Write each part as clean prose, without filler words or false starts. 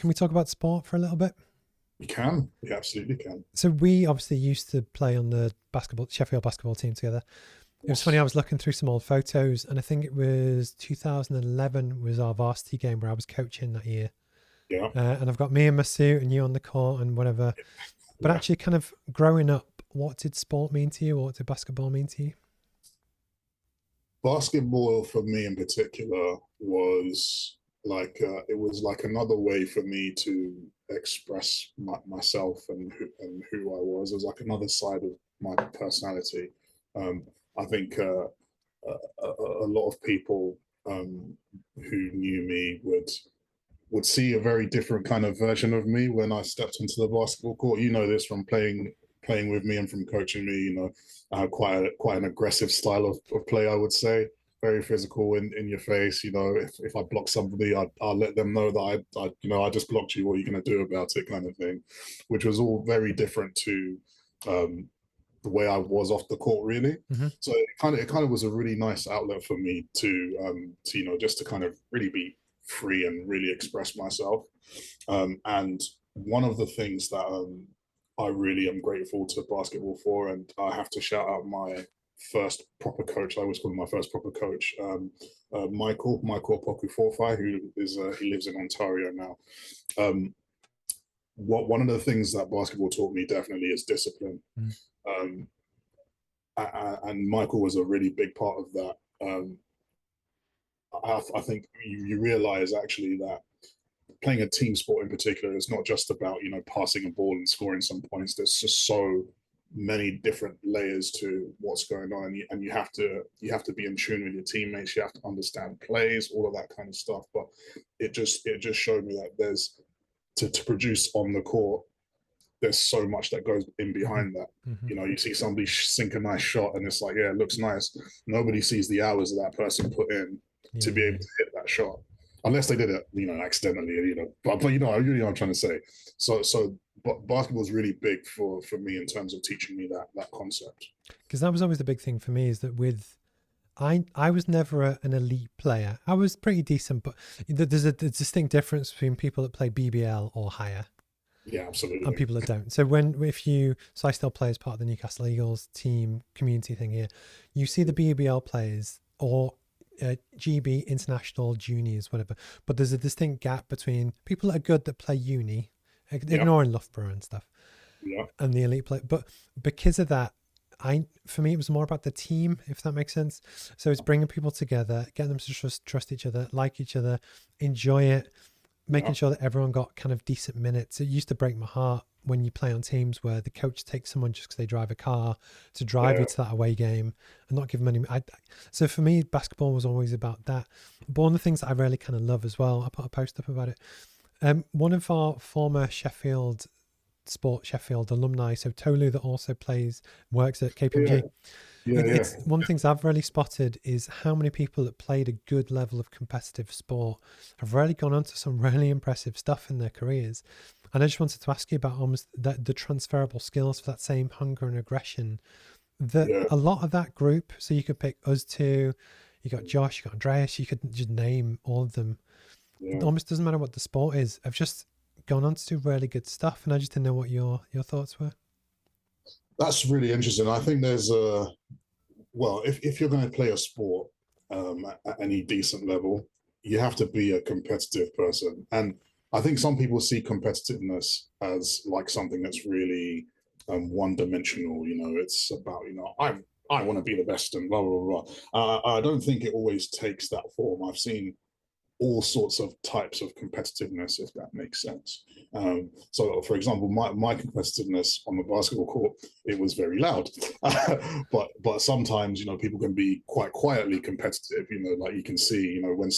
can we talk about sport for a little bit? You can. You absolutely can. So we obviously used to play on the Sheffield basketball team together. It was funny, I Yes. was looking through some old photos, and I think it was 2011 was our varsity game where I was coaching that year. Yeah. And I've got me in my suit and you on the court and whatever. But Yeah. actually, kind of growing up, what did sport mean to you, or what did basketball mean to you? Basketball for me in particular was it was like another way for me to express myself and who I was. It was like another side of my personality. Um, I think a lot of people who knew me would see a very different kind of version of me when I stepped onto the basketball court. You know this from playing with me and from coaching me. You know, I had quite an aggressive style of play, I would say. Very physical in your face. You know, if I block somebody, I'll let them know that I just blocked you. What are you going to do about it, kind of thing, which was all very different to um, the way I was off the court, really. Hmm. So it kind of was a really nice outlet for me to just to kind of really be free and really express myself. And one of the things that I really am grateful to basketball for, and I have to shout out my first proper coach. I always call him my first proper coach, Michael Opoku Forfai, who is he lives in Ontario now. Um, what One of the things that basketball taught me definitely is discipline. Mm. Um, and Michael was a really big part of that. I think you realize actually that playing a team sport in particular is not just about passing a ball and scoring some points. There's just so many different layers to what's going on, and you have to be in tune with your teammates. You have to understand plays, all of that kind of stuff. But it just showed me that there's to produce on the court, there's so much that goes in Hmm. behind that. Hmm. You see somebody sink a nice shot, and it's like, yeah, it looks nice. Nobody sees the hours that person put in Yeah, to be yeah. able to hit that shot, unless they did it, accidentally. But what I'm trying to say. So, but basketball is really big for me in terms of teaching me that concept. Because that was always the big thing for me, is that with I was never an elite player. I was pretty decent, but there's a distinct difference between people that play BBL or higher Yeah, and absolutely. people that don't. So when if you so I still play as part of the Newcastle Eagles team community thing here. You see the BBL players or GB international juniors, whatever. But there's a distinct gap between people that are good that play uni, Yeah, ignoring Loughborough and stuff, yeah, and the elite play. But because of that, for me it was more about the team, if that makes sense. So it's bringing people together, getting them to trust each other, like each other, enjoy it, yeah, making sure that everyone got kind of decent minutes. It used to break my heart when you play on teams where the coach takes someone just because they drive a car to drive you yeah, to that away game and not give them any. So for me, basketball was always about that. But one of the things that I really kind of love as well, I put a post up about it. One of our former Sheffield alumni, so Tolu, that also works at yeah, KPMG. yeah, yeah, It's one of the things I've really spotted is how many people that played a good level of competitive sport have really gone on to some really impressive stuff in their careers. And I just wanted to ask you about almost the transferable skills for that same hunger and aggression. That yeah. a lot of that group, so you could pick us two, you got Josh, you got Andreas, you could just name all of them. It Yeah. almost doesn't matter what the sport is. I've just gone on to do really good stuff, and I just didn't know what your thoughts were. That's really interesting. I think there's a well, if you're going to play a sport at any decent level, you have to be a competitive person. And I think some people see competitiveness as like something that's really one dimensional. It's about I want to be the best and blah blah blah. I don't think it always takes that form. I've seen all sorts of types of competitiveness, if that makes sense. So, for example, my competitiveness on the basketball court, it was very loud, but sometimes people can be quite quietly competitive. Like you can see, when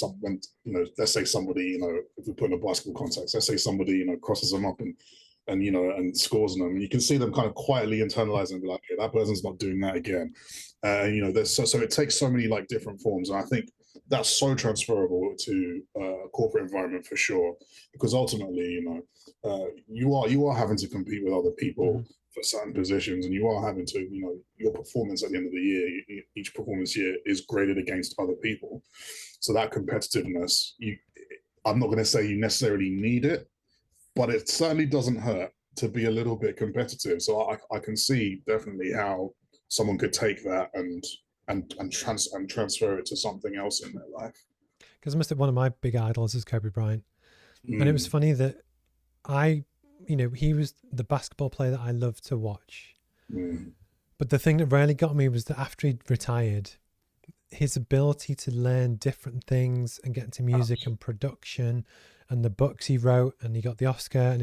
let's say somebody, if we put in a basketball context, let's say somebody crosses them up and scores on them, and you can see them kind of quietly internalize and be like, okay, that person's not doing that again. There's so it takes so many like different forms, and I think that's so transferable to a corporate environment for sure, because ultimately, you are having to compete with other Hmm. people for certain positions, and you are having to, your performance at the end of the year, each performance year is graded against other people. So that competitiveness, I'm not going to say you necessarily need it, but it certainly doesn't hurt to be a little bit competitive. So I can see definitely how someone could take that and transfer it to something else in their life. Because I must have, one of my big idols is Kobe Bryant. And it was Mm, funny that he was the basketball player that I loved to watch. mm, But the thing that really got me was that after he retired, his ability to learn different things and get into music and production and the books he wrote, and he got the Oscar.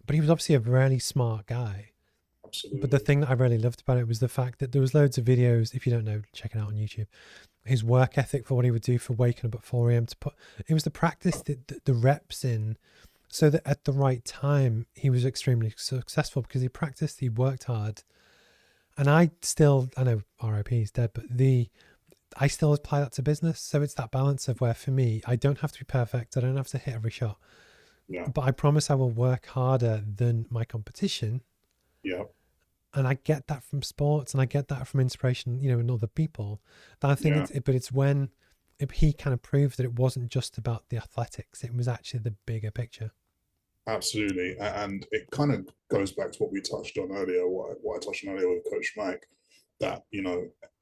But he was obviously a really smart guy. But the absolutely. thing that I really loved about it was the fact that there was loads of videos. If you don't know, check it out on YouTube. His work ethic for what he would do for waking up at 4 a.m. to put, it was the practice, the reps in, so that at the right time he was extremely successful because he practiced, he worked hard. And I know RIP is dead, but I still apply that to business. So it's that balance of where, for me, I don't have to be perfect. I don't have to hit every shot, Yeah, but I promise I will work harder than my competition. yeah, And I get that from sports, and I get that from inspiration, in other people. That I think yeah. but it's when he kind of proved that it wasn't just about the athletics; it was actually the bigger picture. Absolutely, and it kind of goes back to what we touched on earlier. What I touched on earlier with Coach Mike, that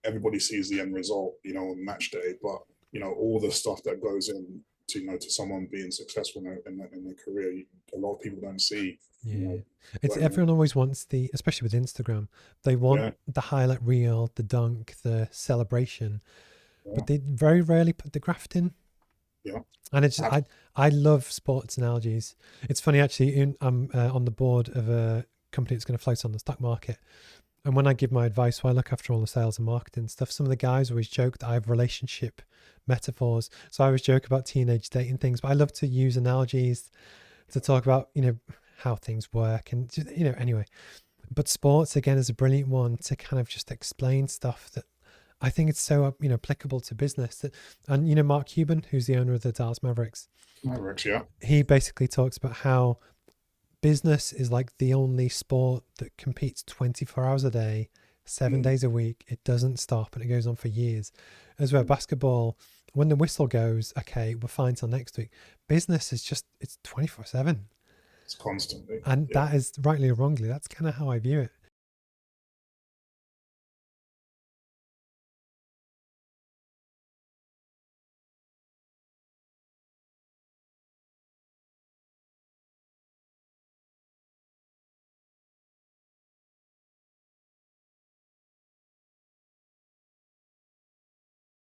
everybody sees the end result, on match day, but all the stuff that goes in to to someone being successful in their career, a lot of people don't see. Yeah, it's When everyone always wants especially with Instagram, they want yeah, the highlight reel, the dunk, the celebration, yeah, but they very rarely put the graft in. yeah, And it's just, ab- I love sports analogies. It's funny actually. I'm on the board of a company that's going to float on the stock market, and when I give my advice, so I look after all the sales and marketing stuff. Some of the guys always joke that I have relationship metaphors. So I always joke about teenage dating things, but I love to use analogies to talk about how things work, and anyway. But sports again is a brilliant one to kind of just explain stuff that I think it's so applicable to business. And Mark Cuban, who's the owner of the Dallas Mavericks, Mavericks, yeah, he basically talks about how business is like the only sport that competes 24 hours a day, 7 days a week. It doesn't stop, and it goes on for years. As well, basketball, when the whistle goes, okay, we're fine till next week. Business is it's 24/7. it's constantly, And yeah, that is, rightly or wrongly, that's kind of how I view it.